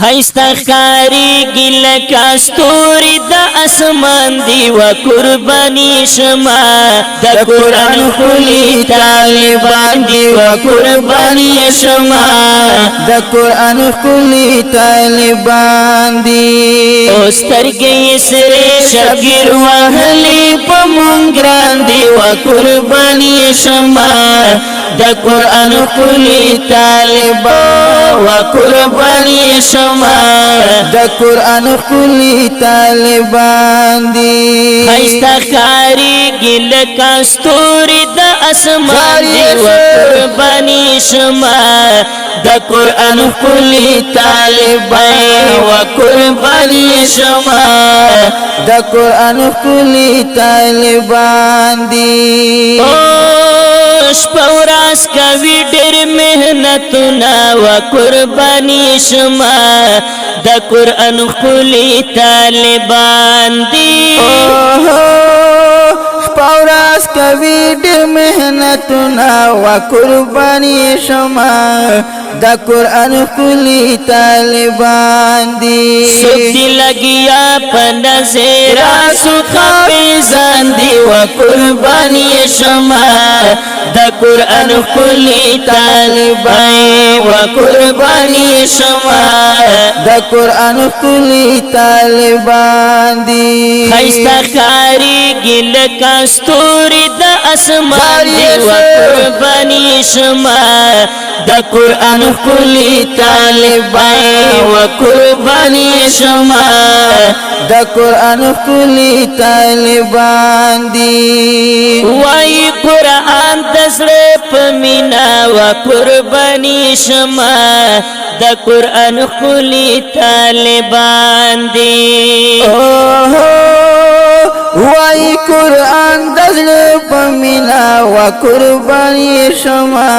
خیستا خاری گل کاستوری دا اسمان دی و قربانی شما دا قرآن خلی طالبان دی و قربانی شما دا قرآن خلی طالبان دی اوسترگی سرے شگیر وحلی پا منگران دی و قربانی شما دا قرآن خلی طالبان و قربانی شما دا قرآن خلی طالبان دی خیستا خاری گل کاستوری دا اسمان دی و قربانی شما دا قرآن خلی طالبان و قربانی شما دا قرآن خلی طالبان دی شپوراس کوي ډېر مهنتونه و قرباني شما د قرآن خلی طالبان دي شپوراس کوي ډېر مهنتونه و قرباني شما دا قرآن خلی طالبان دی سبدی لگیا پا نظر سخا پیزان دی و قربانی شما دا قرآن خلی طالبان و قربانی شما دا قرآن خلی طالبان دی خیستا خاری گل کاستوری دا اسمان دی و قربانی شما دا قرآن خلی طالبان و قربانی شما دا قرآن خلی طالبان دی وای قرآن دزړه پمینا و قربانی شما دا قرآن خلی طالبان دی وای قرآن دزړه پمینا و قربانی شما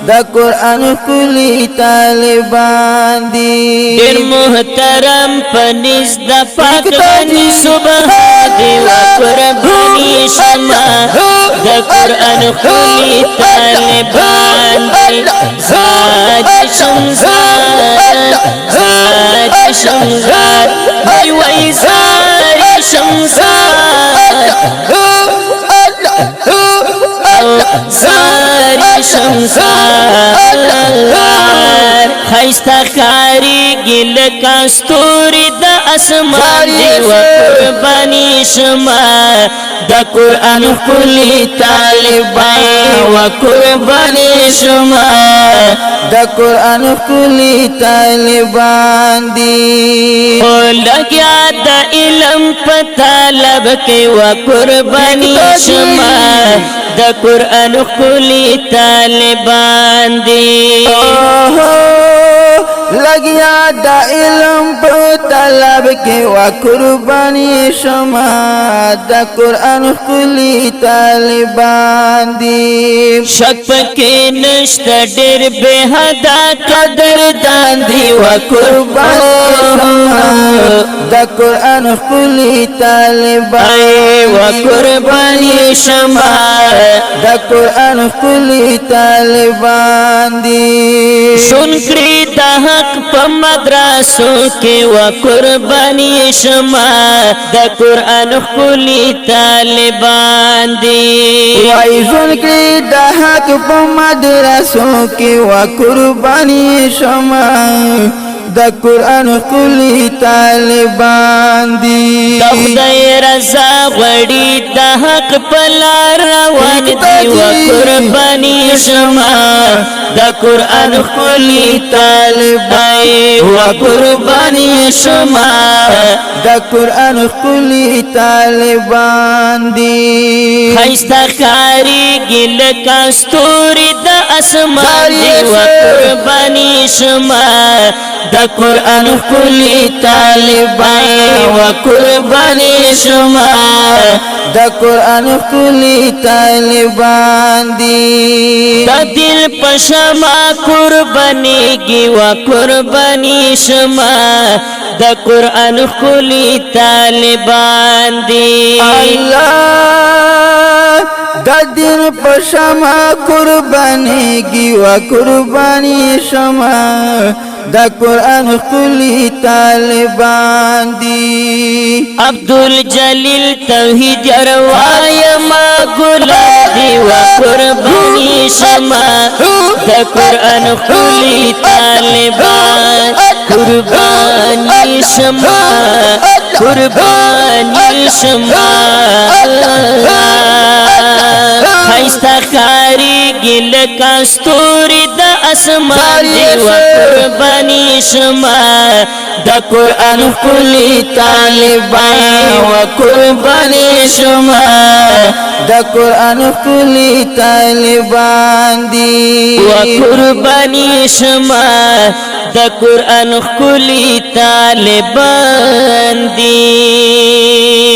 دا قرآن خلی طالبان دی ډېر محترم پنځ د پاک غني سبحان دی و قربانی شما دا قرآن خلی طالبان دی زاد شمزاد زاد شمزاد وای وای زاد شمزاد زاری شمزار خیستا خاری گل کاستوری دا اسمان دی و قربانی شما دا قرآن خلی طالبان و قربانی شما دا قرآن خلی طالبان دی لگیا دا علم پطالب کی و قربانی شما دا قرآن خلی طالبان دی لگیا دا علم په طلب کې و قربانی شما دا قرآن خلی طالبان دی شک پکې نشته ډېر به حدا قدر دان دی و قربانی شما دا قرآن خلی طالبان و قربانی شما دا قرآن خلی طالبان دی سن کړی د حق په مدرسو کې و قربانی شما د قرآن خلی طالبان دی وای سن کړی د حق په مدرسو کې و قربانی شما دا قرآن خلی طالبان دی د خدای رضا غړي د حق په لار روان دی و قربانی شما د قرآن خلی طالبان و قربانی شما دا قرآن خلی طالبان دی خیستا خاری گل کاستوری د اسمان دی و قربانی شما دا قرآن خلی طالبان و قربانی شما دا قرآن خلی طالبان دی دا دل پشما قربانی گی و قربانی شما دا قرآن خلی طالبان دی اللہ دا دل پشما قربانی گی و قربانی شما دا قرآن خلی طالبان دی عبدل جلیل توحید روایا ما گلاب دی و قربانی شما دا قرآن خلی طالبان قربانی شما قربانی شما خیستا خاری گل کستوری دا اسمان دی و قربانی شما دا قرآن خلی طالبان و قربانی شما دا قرآن خلی طالبان دی و قربانی شما دا قرآن خلی طالبان دی